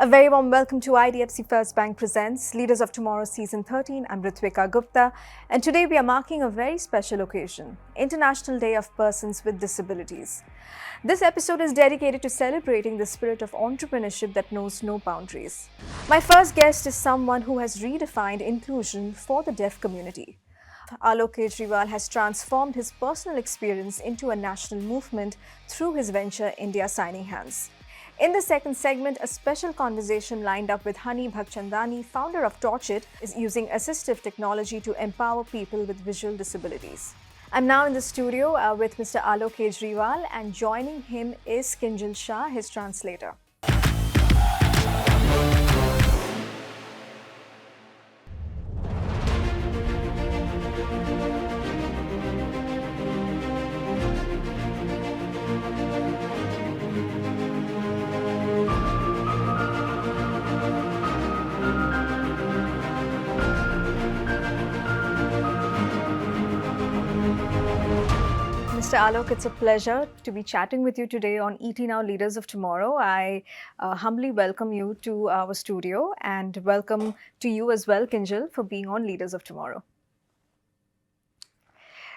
very warm welcome to IDFC First Bank Presents Leaders of Tomorrow Season 13. I'm Ritwika Gupta, and today we are marking a very special occasion, International Day of Persons with Disabilities. This episode is dedicated to celebrating the spirit of entrepreneurship that knows no boundaries. My first guest is someone who has redefined inclusion for the deaf community. Alok Kejriwal has transformed his personal experience into a national movement through his venture India Signing Hands. In the second segment, a special conversation lined up with Hunny Bhagchandani, founder of Torchit, is using assistive technology to empower people with visual disabilities. I'm now in the studio with Mr. Alok Kejriwal, and joining him is Kinjal Shah, his translator. Mr. Alok, it's a pleasure to be chatting with you today on ET Now Leaders of Tomorrow. I humbly welcome you to our studio, and welcome to you as well, Kinjal, for being on Leaders of Tomorrow.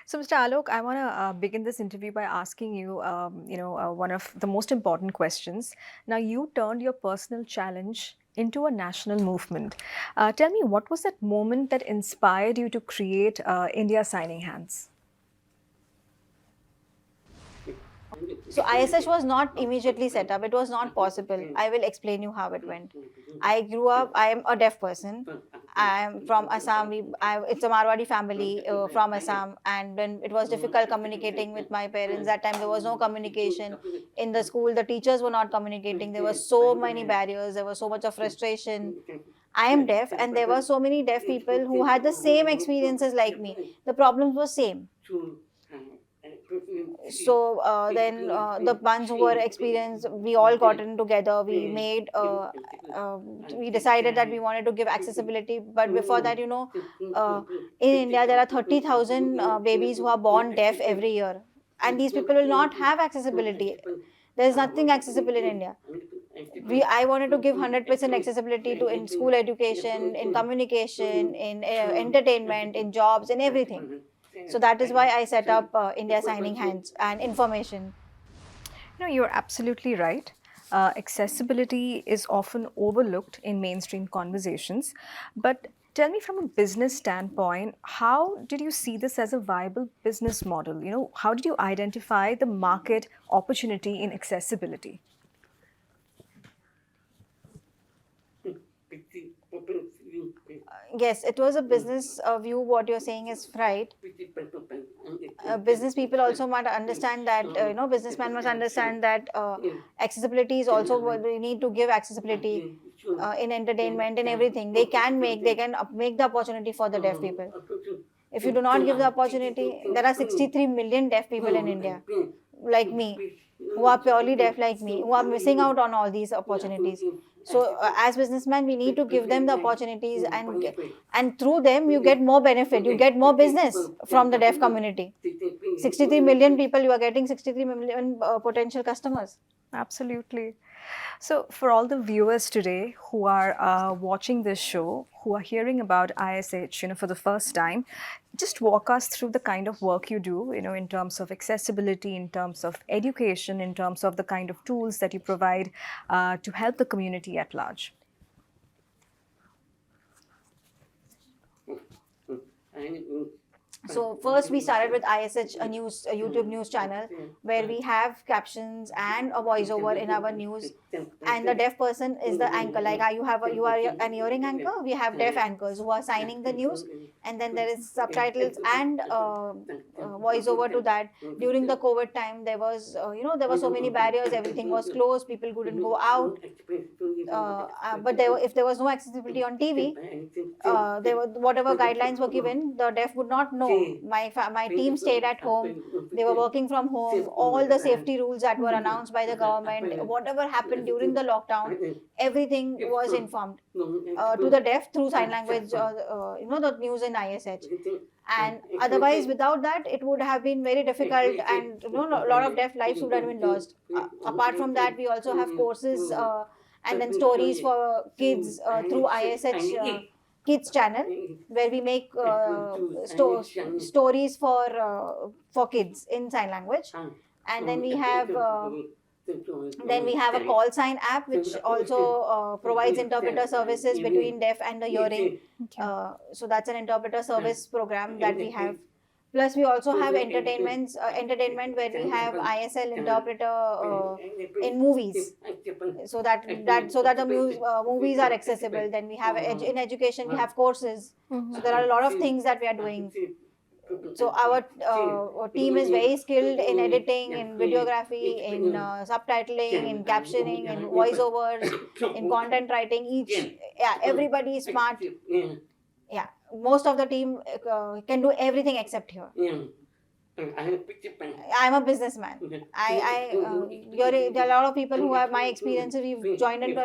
So, Mr. Alok, I want to begin this interview by asking you, one of the most important questions. Now, you turned your personal challenge into a national movement. Tell me, what was that moment that inspired you to create India Signing Hands? So ISH was not immediately set up. It was not possible. I will explain you how it went. I grew up, I am a deaf person. I am from Assam. It's a Marwadi family from Assam. And when it was difficult communicating with my parents, that time there was no communication. In the school, the teachers were not communicating. There were so many barriers. There was so much of frustration. I am deaf, and there were so many deaf people who had the same experiences like me. The problems were same. So then the ones who were experienced, we all got in together. We made, we decided that we wanted to give accessibility. But before that, in India, there are 30,000 babies who are born deaf every year. And these people will not have accessibility. There is nothing accessible in India. I wanted to give 100% accessibility to in school education, in communication, in entertainment, in jobs, in everything. So that is why I set up India Signing Hands and information. You're absolutely right. Accessibility is often overlooked in mainstream conversations. But tell me, from a business standpoint, how did you see this as a viable business model? How did you identify the market opportunity in accessibility? Yes, it was a business view. What you're saying is right. Business people also might understand that, businessmen must understand that accessibility is also what we need to give accessibility in entertainment, in everything. They can make the opportunity for the deaf people. If you do not give the opportunity, there are 63 million deaf people in India, like me, who are purely deaf like me, who are missing out on all these opportunities. So as businessmen, we need to give them the opportunities, and through them you get more benefit, you get more business from the deaf community. 63 million people, you are getting 63 million potential customers. Absolutely. So for all the viewers today who are watching this show, who are hearing about ISH, for the first time, just walk us through the kind of work you do, in terms of accessibility, in terms of education, in terms of the kind of tools that you provide to help the community at large. So first we started with ISH, a YouTube news channel, where we have captions and a voiceover in our news, and the deaf person is the anchor. Like you are an hearing anchor, we have deaf anchors who are signing the news, and then there is subtitles and voiceover to that. During the COVID time, there was there were so many barriers. Everything was closed. People couldn't go out. But if there was no accessibility on TV, whatever guidelines were given, the deaf would not know. My team stayed at home. They were working from home. All the safety rules that were announced by the government, whatever happened during the lockdown, everything was informed to the deaf through sign language. The news in ISH. And otherwise, without that, it would have been very difficult, and a lot of deaf lives would have been lost. Apart from that, we also have courses and then stories for kids through ISH Kids channel, where we make stories for kids in sign language. And then we have a call sign app which also provides interpreter services between deaf and the hearing. Okay. So that's an interpreter service program that we have. Plus, we also have entertainment where we have ISL interpreter in movies, so that the movies are accessible. Then we have in education we have courses. So there are a lot of things that we are doing. So our team is very skilled in editing, in videography, in subtitling, in captioning, in voiceovers, in content writing. Everybody is smart. Yeah, most of the team can do everything except here. I'm a businessman. There are a lot of people who have my experience. We've joined and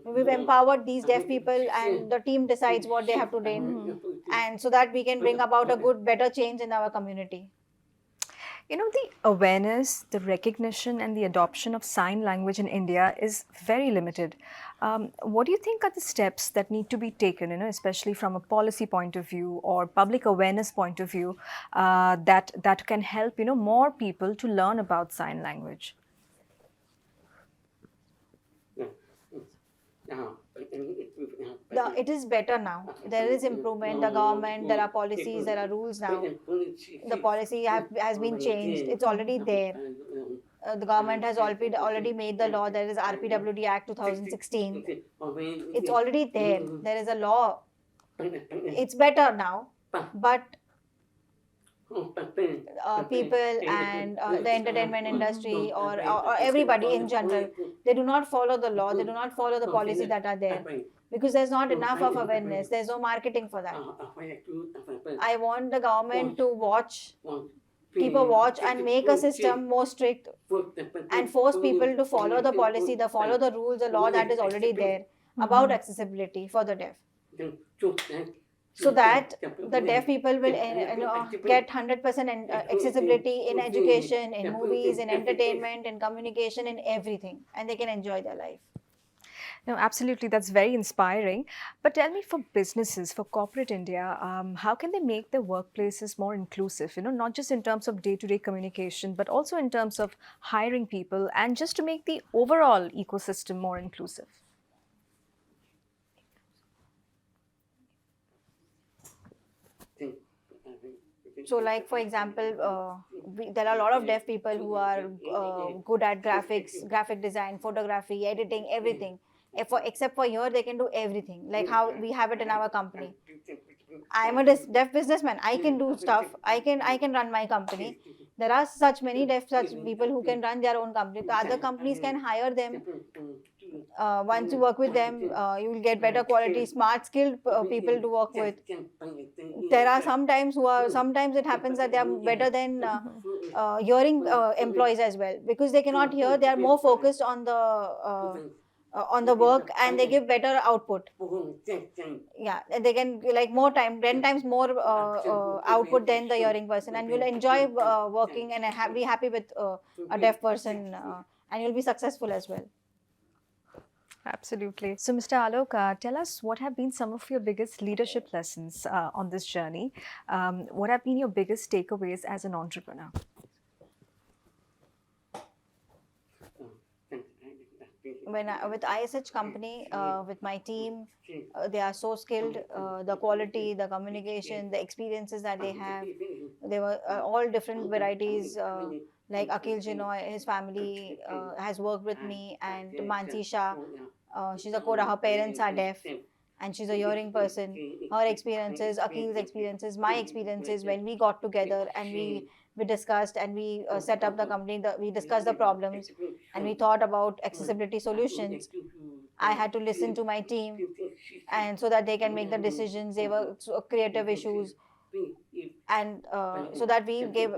we've empowered these deaf people, and the team decides what they have to do, and so that we can bring about a better change in our community. You know, the awareness, the recognition, and the adoption of sign language in India is very limited. What do you think are the steps that need to be taken, especially from a policy point of view or public awareness point of view, that can help, more people to learn about sign language? It is better now. There is improvement. The government, there are policies, there are rules now. The policy has been changed. It's already there. The government has already made the law. There is RPWD Act 2016. It's already there. There is a law. It's better now, but people and the entertainment industry or everybody in general, they do not follow the law. They do not follow the policy that are there, because there's not enough of awareness. There's no marketing for that. I want the government to keep a watch and make a system more strict and force people to follow the policy, follow the rules, the law that is already there about accessibility for the deaf, so that the deaf people will get 100% accessibility in education, in movies, in entertainment, in communication, in everything, and they can enjoy their life. No, absolutely. That's very inspiring. But tell me, for businesses, for corporate India, how can they make their workplaces more inclusive? Not just in terms of day-to-day communication, but also in terms of hiring people and just to make the overall ecosystem more inclusive. So, like for example, there are a lot of deaf people who are good at graphics, graphic design, photography, editing, everything. Except for here, they can do everything. Like how we have it in our company. I'm a deaf businessman. I can do stuff. I can run my company. There are such people who can run their own company. The other companies can hire them. Once you work with them, you will get better quality, smart, skilled people to work with. There are sometimes it happens that they are better than hearing employees as well, because they cannot hear. They are more focused on the work, and they give better output. Yeah, and they can more time, 10 times more output than the hearing person, and you'll enjoy working and be happy with a deaf person, and you'll be successful as well. Absolutely. So, Mr. Alok, tell us, what have been some of your biggest leadership lessons on this journey? What have been your biggest takeaways as an entrepreneur? With ISH company, with my team, they are so skilled. The quality, the communication, the experiences that they have, they were all different varieties. Like Akil Jinoy, his family has worked with me, and Mansi Shah, she's a Koda. Her parents are deaf, and she's a hearing person. Her experiences, Akil's experiences, my experiences, when we got together and we discussed and we set up the company, we discussed the problems and we thought about accessibility solutions. I had to listen to my team, and so that they can make the decisions. They were creative issues, and so that we gave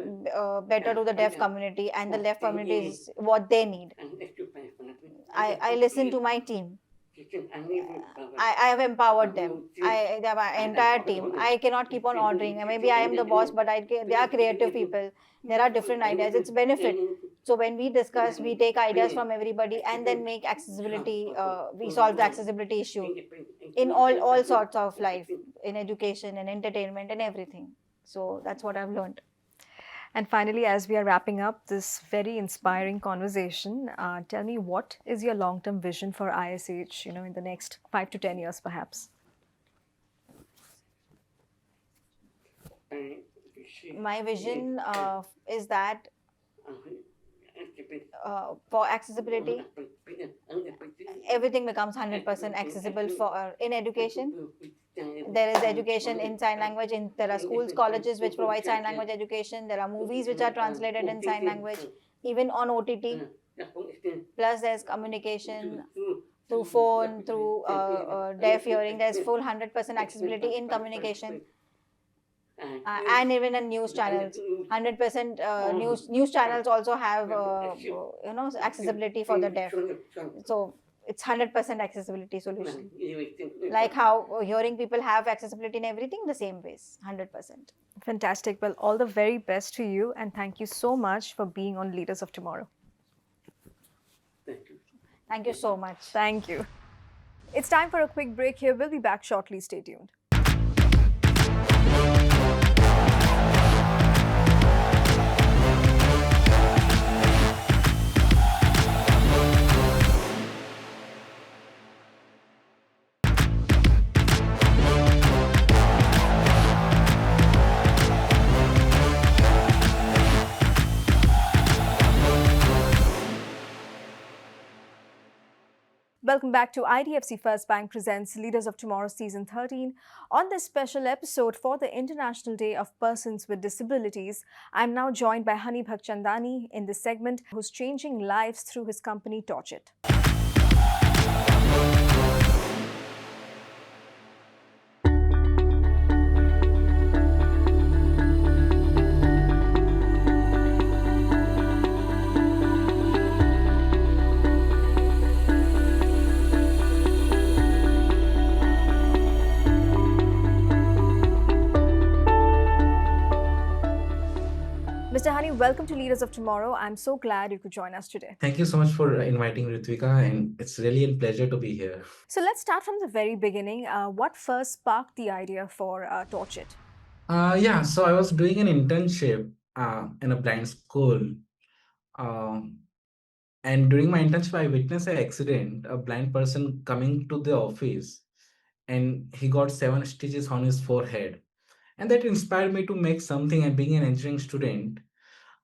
better to the deaf community, and the deaf community is what they need. I listened to my team. I have empowered them. They have my entire team. I cannot keep on ordering. Maybe I am the boss, but they are creative people. There are different ideas. It's benefit. So when we discuss, we take ideas from everybody and then make accessibility. We solve the accessibility issue in all sorts of life, in education and entertainment and everything. So that's what I've learned. And finally, as we are wrapping up this very inspiring conversation, tell me, what is your long-term vision for ISH, in the next 5 to 10 years, perhaps? My vision is that for accessibility, everything becomes 100% accessible for in education. There is education in sign language. There are schools, colleges which provide sign language education. There are movies which are translated in sign language, even on OTT. Plus, there's communication through phone, through deaf hearing. There's full 100% accessibility in communication. And even in news channels, 100% news channels also have accessibility for the deaf. So it's 100% accessibility solution. Like how hearing people have accessibility in everything, the same ways, 100%. Fantastic. Well, all the very best to you, and thank you so much for being on Leaders of Tomorrow. Thank you so much. Thank you. It's time for a quick break here. We'll be back shortly. Stay tuned. Welcome back to IDFC First Bank presents Leaders of Tomorrow Season 13. On this special episode for the International Day of Persons with Disabilities, I'm now joined by Hunny Bhagchandani in this segment, who's changing lives through his company Torchit. Mr. Hunny, welcome to Leaders of Tomorrow. I'm so glad you could join us today. Thank you so much for inviting Ritwika, and it's really a pleasure to be here. So let's start from the very beginning. What first sparked the idea for Torchit? So I was doing an internship in a blind school. And during my internship, I witnessed an accident, a blind person coming to the office, and he got 7 stitches on his forehead. And that inspired me to make something, and being an engineering student,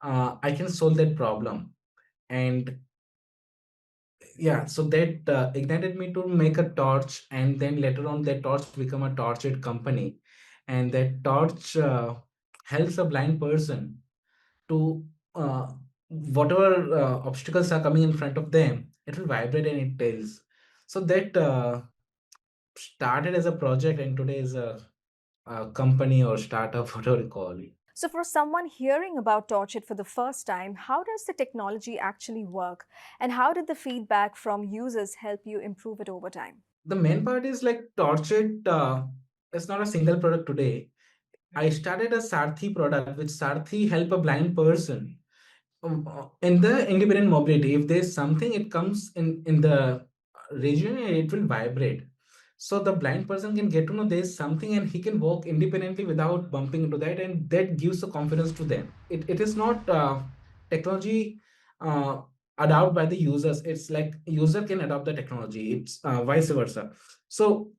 I can solve that problem. And so that ignited me to make a torch, and then later on that torch become a Torchit company, and that torch helps a blind person to whatever obstacles are coming in front of them, it will vibrate and it tells. So that started as a project, and today is a company or startup, whatever you call it. So for someone hearing about Torchit for the first time, how does the technology actually work? And how did the feedback from users help you improve it over time? The main part is like Torchit is not a single product today. I started a Sarthi product, which Sarthi help a blind person in the independent mobility. If there's something, it comes in the region and it will vibrate. So the blind person can get to know there's something, and he can walk independently without bumping into that, and that gives the confidence to them. It is not technology adopted by the users. It's like user can adopt the technology. It's vice versa. So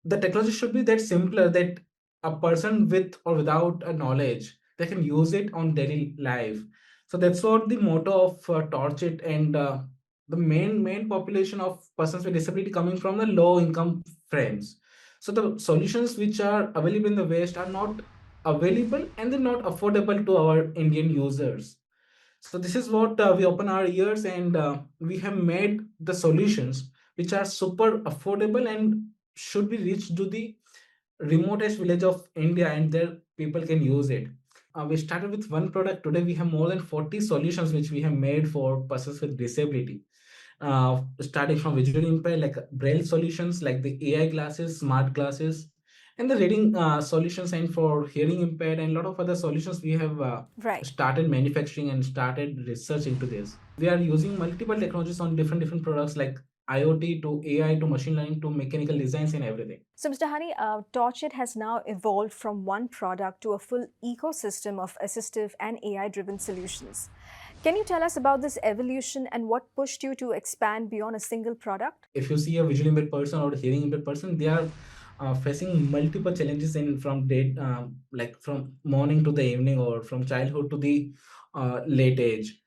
the technology should be that simpler, that a person with or without a knowledge, they can use it on daily life. So that's what the motto of Torchit, and the main population of persons with disability coming from the low income friends. So the solutions which are available in the West are not available, and they're not affordable to our Indian users. So this is what we open our ears, and we have made the solutions which are super affordable and should be reached to the remotest village of India, and there people can use it. We started with one product. Today we have more than 40 solutions which we have made for persons with disability. Starting from visually impaired, like braille solutions, like the AI glasses, smart glasses, And the reading solutions, and for hearing impaired, and a lot of other solutions, we have Right. started manufacturing and started research into this. We are using multiple technologies on different products, like IoT to AI to machine learning to mechanical designs and everything. So, Mr. Honey, Torchit has now evolved from one product to a full ecosystem of assistive and AI driven solutions. Can you tell us about this evolution and what pushed you to expand beyond a single product? If you see a visually impaired person or hearing impaired person, they are facing multiple challenges in from day, like from morning to the evening, or from childhood to the late age.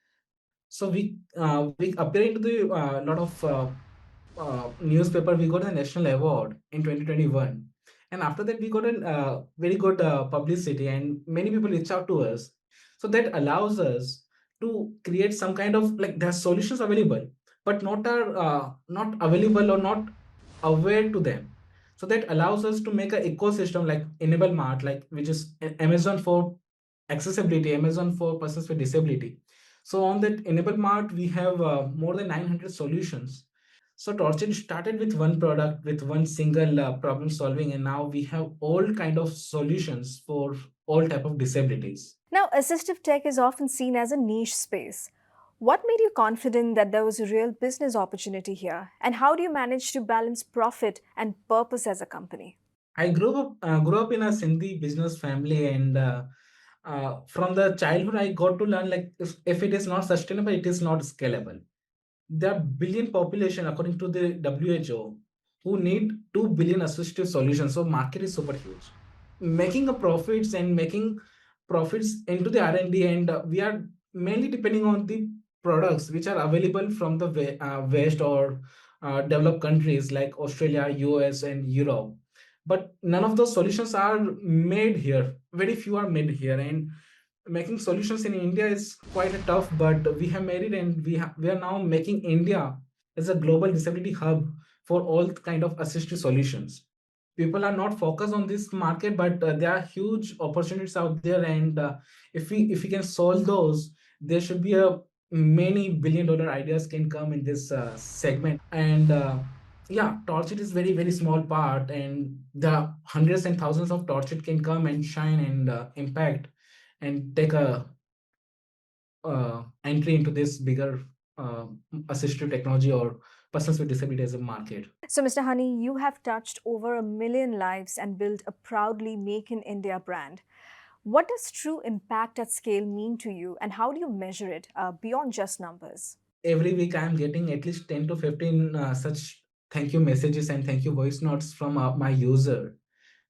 So we appear into the lot of newspaper. We got a national award in 2021, and after that we got a very good publicity, and many people reach out to us. So that allows us to create some kind of, like, there are solutions available, but not available or not aware to them. So that allows us to make an ecosystem like Enable Mart, like, which is Amazon for accessibility, Amazon for persons with disability. So on that Enable Mart, we have more than 900 solutions. So Torchit started with one product, with one single problem solving, and now we have all kind of solutions for all type of disabilities. Now, assistive tech is often seen as a niche space. What made you confident that there was a real business opportunity here? And how do you manage to balance profit and purpose as a company? I grew up in a Sindhi business family, and from the childhood, I got to learn, like, if it is not sustainable, it is not scalable. There are billion population according to the WHO who need 2 billion assistive solutions. So market is super huge. Making a profits and making profits into the R&D, and we are mainly depending on the products which are available from the West or developed countries like Australia, US, and Europe. But none of those solutions are made here. Very few are made here, and making solutions in India is quite a tough, but we have made it, and we are now making India as a global disability hub for all kind of assistive solutions. People are not focused on this market, but there are huge opportunities out there, and if we can solve those, there should be a many billion-dollar ideas can come in this segment. And yeah, Torchit is very small part, and the hundreds and thousands of Torchit can come and shine and impact and take a entry into this bigger uh, assistive technology or persons with disability as a market. So, Mr. Honey, you have touched over 1 million lives and built a proudly Make in India brand. What does true impact at scale mean to you, and how do you measure it beyond just numbers? Every week I am getting at least 10 to 15 such thank you messages and thank you voice notes from my user,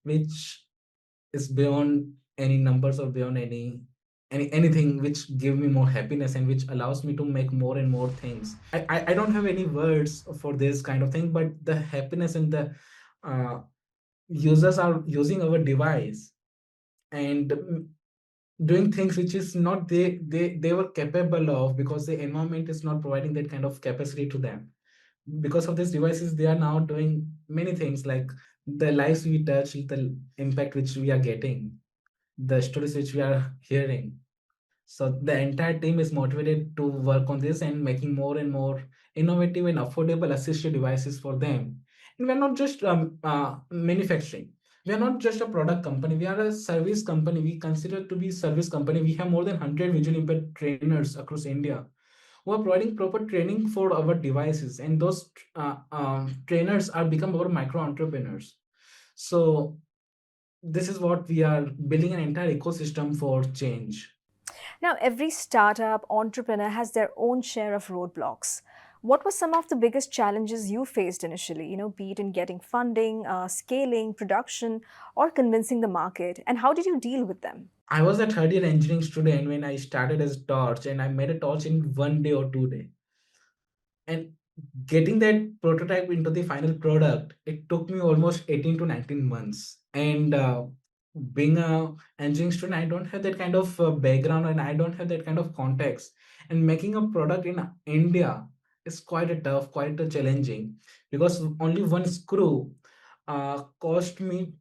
which is beyond any numbers or beyond anything, which give me more happiness and which allows me to make more and more things. I don't have any words for this kind of thing, but the happiness and the uh, users are using our device and doing things which is not they were capable of, because the environment is not providing that kind of capacity to them. Because of these devices, they are now doing many things, like the lives we touch, the impact which we are getting, the stories which we are hearing. So the entire team is motivated to work on this and making more and more innovative and affordable assistive devices for them. And we're not just manufacturing. We are not just a product company. We are a service company. We consider to be service company. We have more than 100 visually impaired trainers across India who are providing proper training for our devices, and those trainers are become our micro entrepreneurs. So this is what we are building, an entire ecosystem for change. Now, every startup entrepreneur has their own share of roadblocks. What were some of the biggest challenges you faced initially, be it in getting funding, scaling, production, or convincing the market? And how did you deal with them? I was a third year engineering student when I started as Torch, and I made a Torch in 1 day or 2 day. And getting that prototype into the final product, it took me almost 18 to 19 months. And being a engineering student, I don't have that kind of background, and I don't have that kind of context. And making a product in India is quite a tough, quite a challenging, because only one screw cost me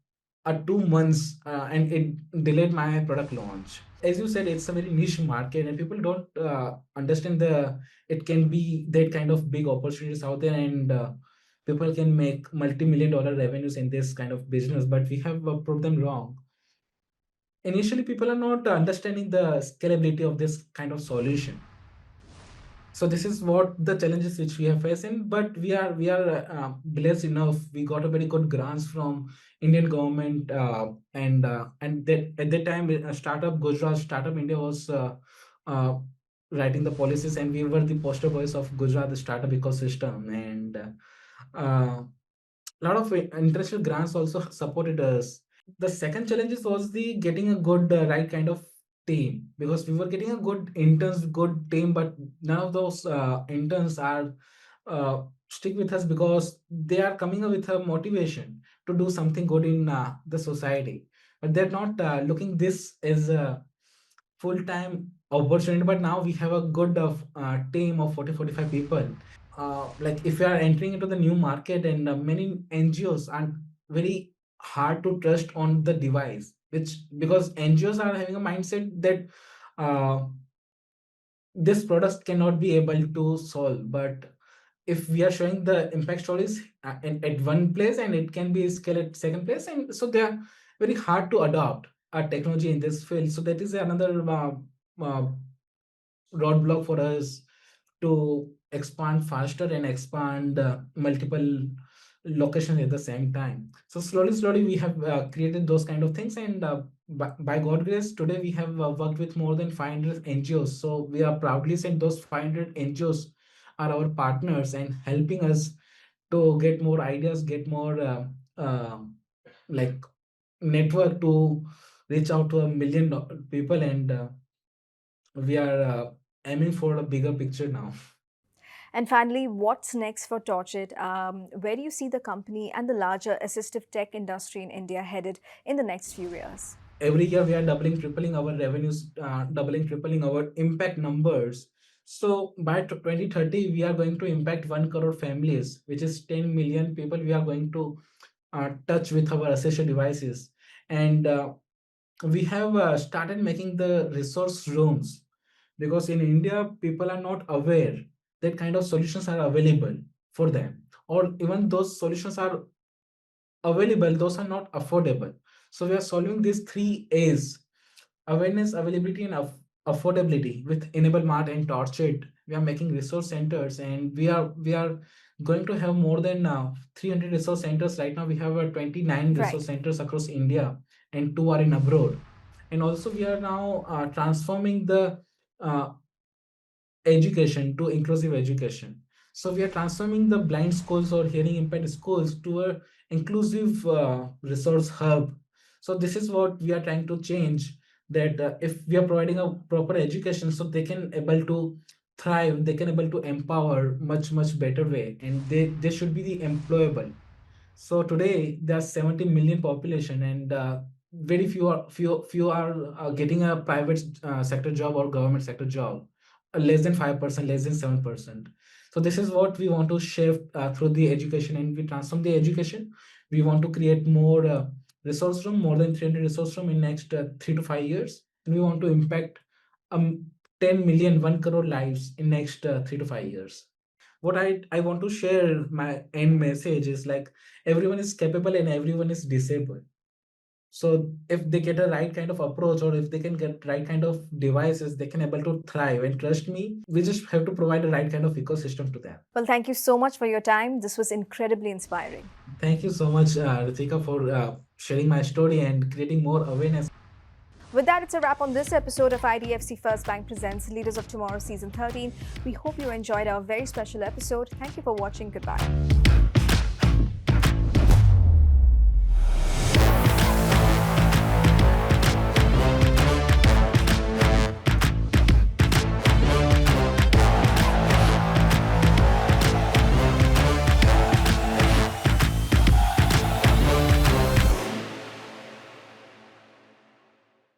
2 months, and it delayed my product launch. As you said, it's a very niche market, and people don't understand the it can be that kind of big opportunities out there, and people can make multi-million dollar revenues in this kind of business, but we have proved them wrong. Initially, people are not understanding the scalability of this kind of solution. So this is what the challenges which we have facing, but we are blessed enough. We got a very good grants from Indian government, and that at that time, startup Gujarat, startup India was uh, writing the policies, and we were the poster boys of Gujarat, the startup ecosystem, and a lot of international grants also supported us. The second challenges was the getting a good right kind of team, because we were getting a good interns, good team, but none of those interns are stick with us, because they are coming up with a motivation to do something good in the society, but they're not looking this as a full-time opportunity. But now we have a good team of 40-45 people. Like if you are entering into the new market, and many NGOs are very hard to trust on the device, which because NGOs are having a mindset that uh, this product cannot be able to solve. But if we are showing the impact stories at one place, and it can be scaled at second place, and so they are very hard to adopt a technology in this field. So that is another uh, roadblock for us to expand faster and expand multiple locations at the same time. So slowly we have created those kind of things, and by God grace, today we have worked with more than 500 NGOs. So we are proudly saying those 500 NGOs are our partners and helping us to get more ideas, get more like network to reach out to a million people, and we are aiming for a bigger picture now. And finally, what's next for Torchit? Where do you see the company and the larger assistive tech industry in India headed in the next few years? Every year we are doubling, tripling our revenues, doubling, tripling our impact numbers. So by 2030, we are going to impact 1 crore families, which is 10 million people we are going to touch with our assistive devices. And we have started making the resource rooms, because in India, people are not aware that kind of solutions are available for them, or even those solutions are available, those are not affordable. So we are solving these three A's: awareness, availability, and affordability with Enable Mart and Torchit. We are making resource centers, and we are going to have more than 300 resource centers. Right now we have 29 Right. resource centers across India, and 2 are in abroad. And also we are now transforming the uh, education to inclusive education. So we are transforming the blind schools or hearing impaired schools to a inclusive resource hub. So this is what we are trying to change. That if we are providing a proper education, so they can able to thrive, they can able to empower much better way, and they should be the employable. So today there are 70 million population, and very few are getting a private sector job or government sector job. Less than 5%, less than 7%. So this is what we want to shift through the education, and we transform the education. We want to create more resource room, more than 300 resource room in next 3 to 5 years, and we want to impact 10 million, 1 crore lives in next 3 to 5 years. What I want to share my end message is like everyone is capable and everyone is disabled. So if they get a right kind of approach, or if they can get right kind of devices, they can able to thrive. And trust me, we just have to provide the right kind of ecosystem to them. Well, thank you so much for your time. This was incredibly inspiring. Thank you so much, Ritika, for sharing my story and creating more awareness. With that, it's a wrap on this episode of IDFC First Bank Presents Leaders of Tomorrow Season 13. We hope you enjoyed our very special episode. Thank you for watching. Goodbye.